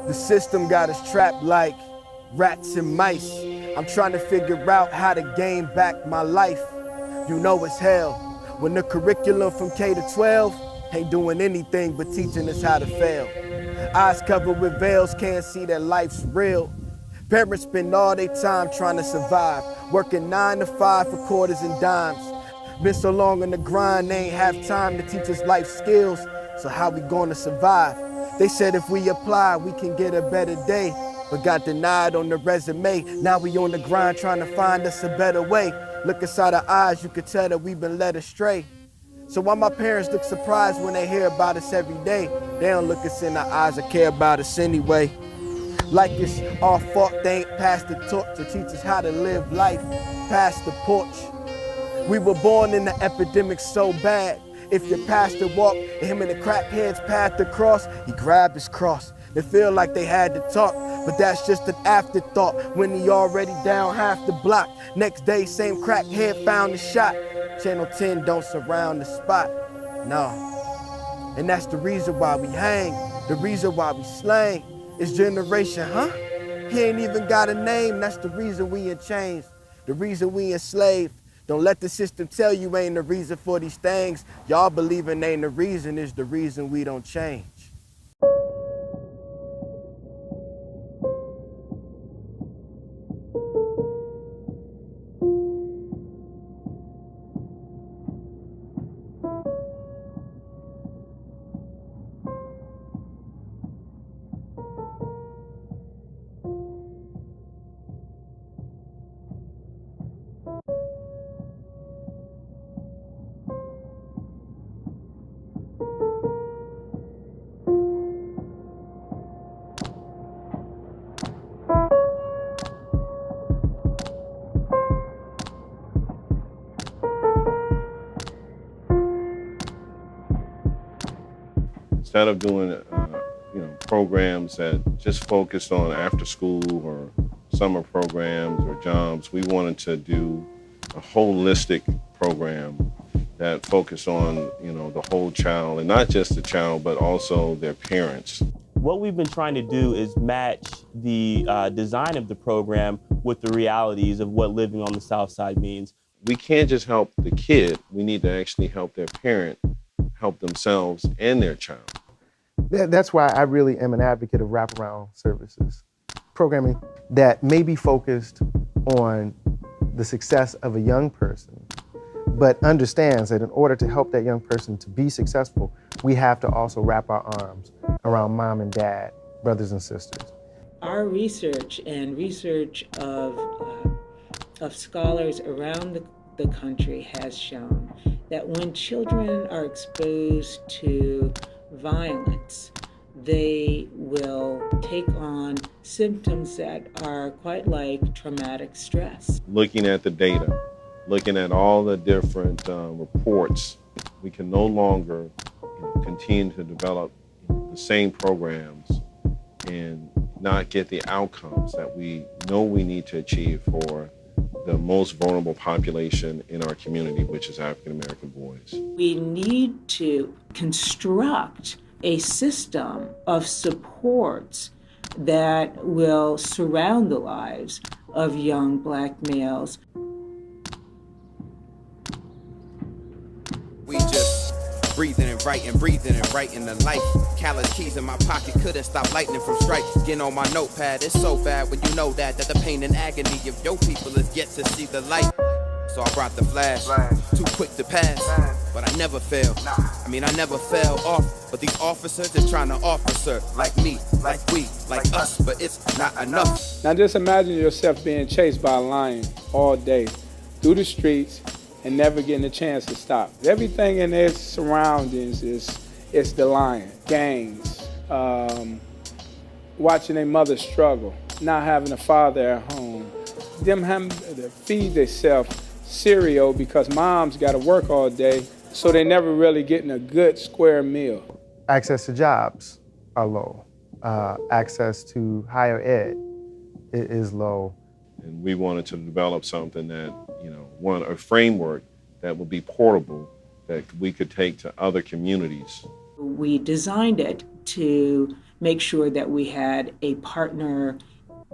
The system got us trapped like rats and mice. I'm trying to figure out how to gain back my life. You know it's hell when the curriculum from K to 12 ain't doing anything but teaching us how to fail. Eyes covered with veils, can't see that life's real. Parents spend all their time trying to survive, working 9 to 5 for quarters and dimes. Been so long on the grind, they ain't have time to teach us life skills, so how we gonna survive? They said if we apply, we can get a better day, but got denied on the resume. Now we on the grind trying to find us a better way. Look inside our eyes, you could tell that we've been led astray. So why my parents look surprised when they hear about us every day? They don't look us in the eyes or care about us anyway. Like it's our fault they ain't passed the torch to teach us how to live life past the porch. We were born in the epidemic so bad. If your pastor walked and him and the crackheads passed across, he grabbed his cross. They feel like they had to talk, but that's just an afterthought when he already down half the block. Next day, same crackhead found the shot. Channel 10 don't surround the spot, no. And that's the reason why we hang, the reason why we slang. It's generation, huh? He ain't even got a name, that's the reason we in chains, the reason we enslaved. Don't let the system tell you ain't the reason for these things. Y'all believing ain't the reason is the reason we don't change. Instead of doing programs that just focused on after school or summer programs or jobs, we wanted to do a holistic program that focused on the whole child, and not just the child but also their parents. What we've been trying to do is match the design of the program with the realities of what living on the South Side means. We can't just help the kid, we need to actually help their parent help themselves and their child. That's why I really am an advocate of wraparound services. Programming that may be focused on the success of a young person, but understands that in order to help that young person to be successful, we have to also wrap our arms around mom and dad, brothers and sisters. Our research and research of scholars around the country has shown that when children are exposed to violence, they will take on symptoms that are quite like traumatic stress. Looking at the data, looking at all the different reports, we can no longer continue to develop the same programs and not get the outcomes that we know we need to achieve for the most vulnerable population in our community, which is African American boys. We need to construct a system of supports that will surround the lives of young Black males. We just breathing and writing the life. Callous keys in my pocket couldn't stop lightning from strike. Getting on my notepad, it's so bad when you know that the pain and agony of your people is yet to see the light. So I brought the flash, too quick to pass, but I never fail. I never fell off, but these officers are trying to officer like me, like we, like us, but it's not enough. Now just imagine yourself being chased by a lion all day through the streets and never getting a chance to stop. Everything in its surroundings is the lion. Gangs, watching their mother struggle, not having a father at home, them having to feed themselves cereal because mom's got to work all day, so they never really getting a good square meal. Access to jobs are low. Access to higher ed is low. And we wanted to develop something that, a framework that would be portable, that we could take to other communities. We designed it to make sure that we had a partner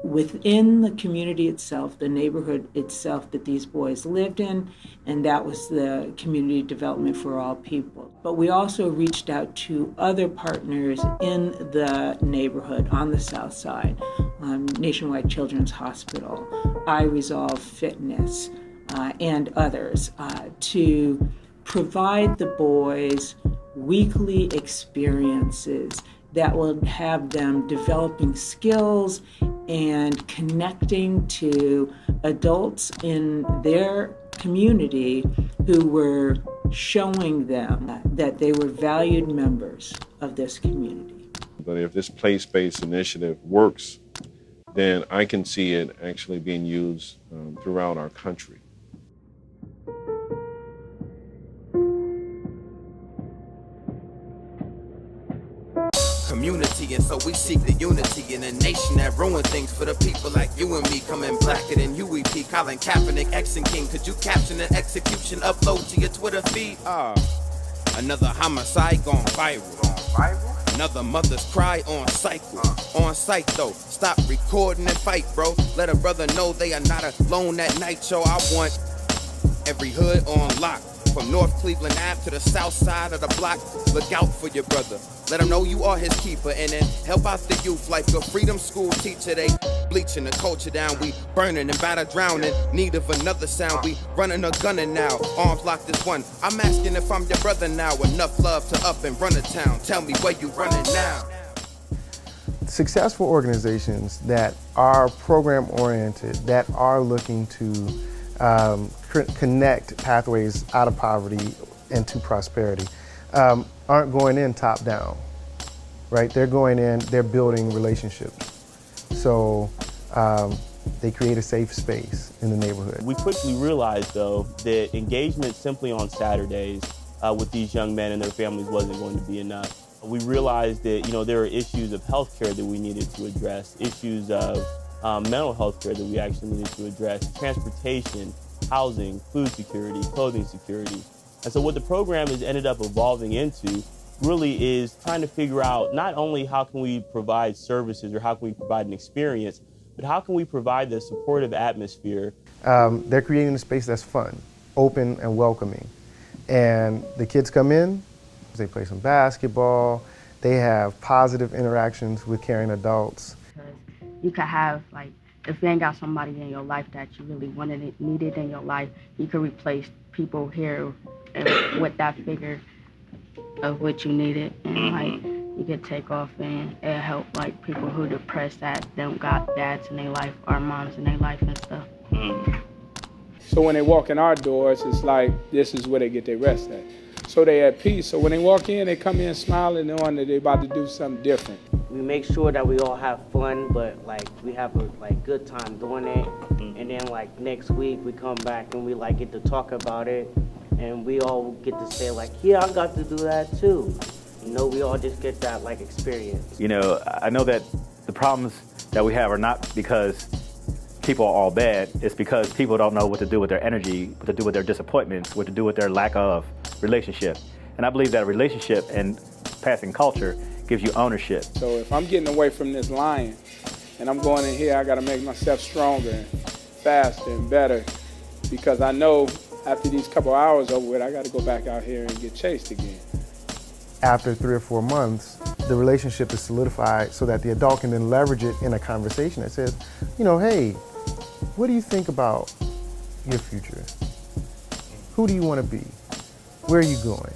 within the community itself, the neighborhood itself that these boys lived in, and that was the Community Development for All People. But we also reached out to other partners in the neighborhood on the South Side, Nationwide Children's Hospital, I Resolve Fitness, and others, to provide the boys weekly experiences that will have them developing skills and connecting to adults in their community who were showing them that they were valued members of this community. But if this place-based initiative works, then I can see it actually being used throughout our country. Community, and so we seek the unity in a nation that ruin things for the people like you and me. Coming blacker than UEP, Colin Kaepernick, X and King. Could you caption an execution, upload to your Twitter feed? Another homicide gone viral. Another mother's cry on cycle. On site though, stop recording and fight, bro. Let a brother know they are not alone at night, yo. I want every hood on lock. From North Cleveland Ave to the south side of the block, look out for your brother. Let him know you are his keeper, and then help out the youth like a freedom school teacher. They bleaching the culture down, we burning and batter drowning. Need of another sound, we running or gunning now. Arms locked as one. I'm asking if I'm your brother now. Enough love to up and run a town. Tell me where you running now. Successful organizations that are program-oriented, that are looking to connect pathways out of poverty into prosperity, aren't going in top down, right? They're going in, they're building relationships. So they create a safe space in the neighborhood. We quickly realized, though, that engagement simply on Saturdays with these young men and their families wasn't going to be enough. We realized that, there are issues of healthcare that we needed to address, issues of mental health care that we actually needed to address, transportation, housing, food security, clothing security. And so what the program has ended up evolving into really is trying to figure out not only how can we provide services or how can we provide an experience, but how can we provide the supportive atmosphere. They're creating a space that's fun, open and welcoming. And the kids come in, they play some basketball, they have positive interactions with caring adults. You could have, if you ain't got somebody in your life that you really needed in your life, you could replace people here with that figure of what you needed. And you could take off and it help people who depressed that don't got dads in their life or moms in their life and stuff. So when they walk in our doors, it's like this is where they get their rest at. So they at peace. So when they walk in, they come in smiling, knowing that they're about to do something different. We make sure that we all have fun, but we have a good time doing it. And then next week we come back and we get to talk about it, and we all get to say yeah, I got to do that too. We all just get that experience. I know that the problems that we have are not because people are all bad. It's because people don't know what to do with their energy, what to do with their disappointments, what to do with their lack of relationship. And I believe that a relationship and passing culture gives you ownership. So if I'm getting away from this lion and I'm going in here, I got to make myself stronger and faster and better, because I know after these couple hours over with, I got to go back out here and get chased again. After 3 or 4 months, the relationship is solidified so that the adult can then leverage it in a conversation that says, hey, what do you think about your future? Who do you want to be? Where are you going?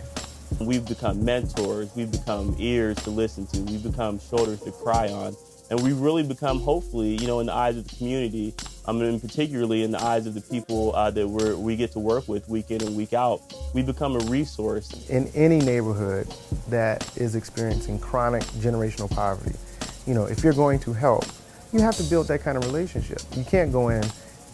We've become mentors, we've become ears to listen to, we've become shoulders to cry on, and we've really become, hopefully, in the eyes of the community, and particularly in the eyes of the people that we get to work with week in and week out, we become a resource. In any neighborhood that is experiencing chronic generational poverty, if you're going to help, you have to build that kind of relationship. You can't go in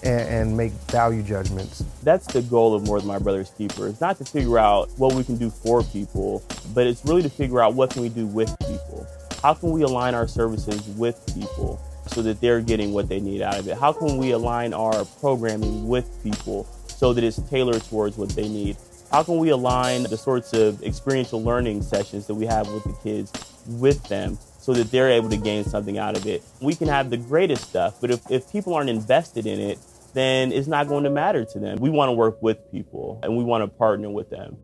and make value judgments. That's the goal of More Than My Brother's Keeper. It's not to figure out what we can do for people, but it's really to figure out what can we do with people. How can we align our services with people so that they're getting what they need out of it? How can we align our programming with people so that it's tailored towards what they need? How can we align the sorts of experiential learning sessions that we have with the kids with them so so that they're able to gain something out of it. We can have the greatest stuff, but if people aren't invested in it, then it's not going to matter to them. We want to work with people, and we want to partner with them.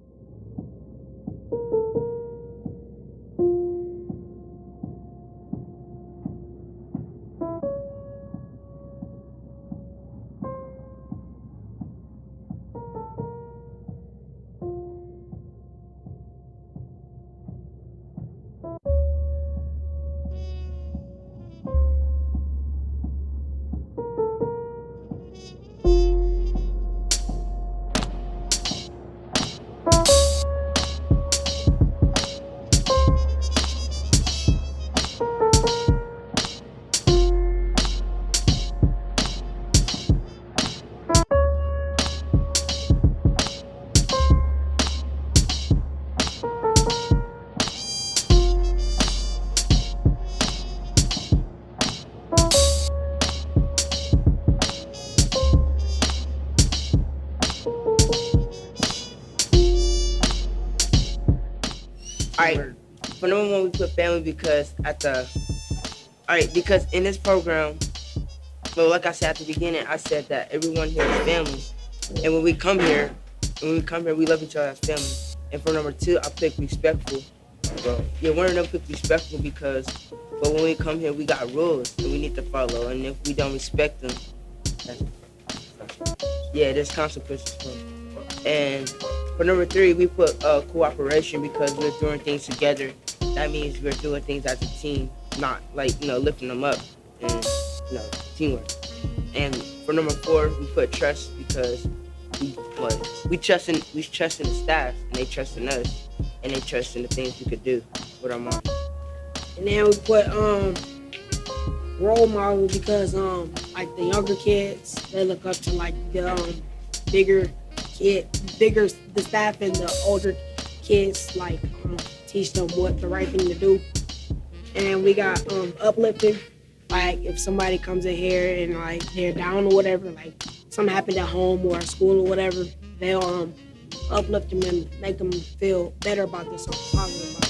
Alright, for number one, we put family because because in this program, well, like I said at the beginning, I said that everyone here is family. And when we come here, we love each other as family. And for number two, I pick respectful. Well, yeah, one of them pick respectful because, but when we come here, we got rules and we need to follow. And if we don't respect them, there's consequences for them. And for number three, we put cooperation because we're doing things together. That means we're doing things as a team, not like, lifting them up and, teamwork. And for number four, we put trust because we trust in the staff, and they trust in us, and they trust in the things we could do with our mom. And then we put role model because like the younger kids, they look up to like the the staff and the older kids, like teach them what the right thing to do. And we got uplifting, like if somebody comes in here and like they're down or whatever, like something happened at home or at school or whatever, they'll uplift them and make them feel better about themselves, positive about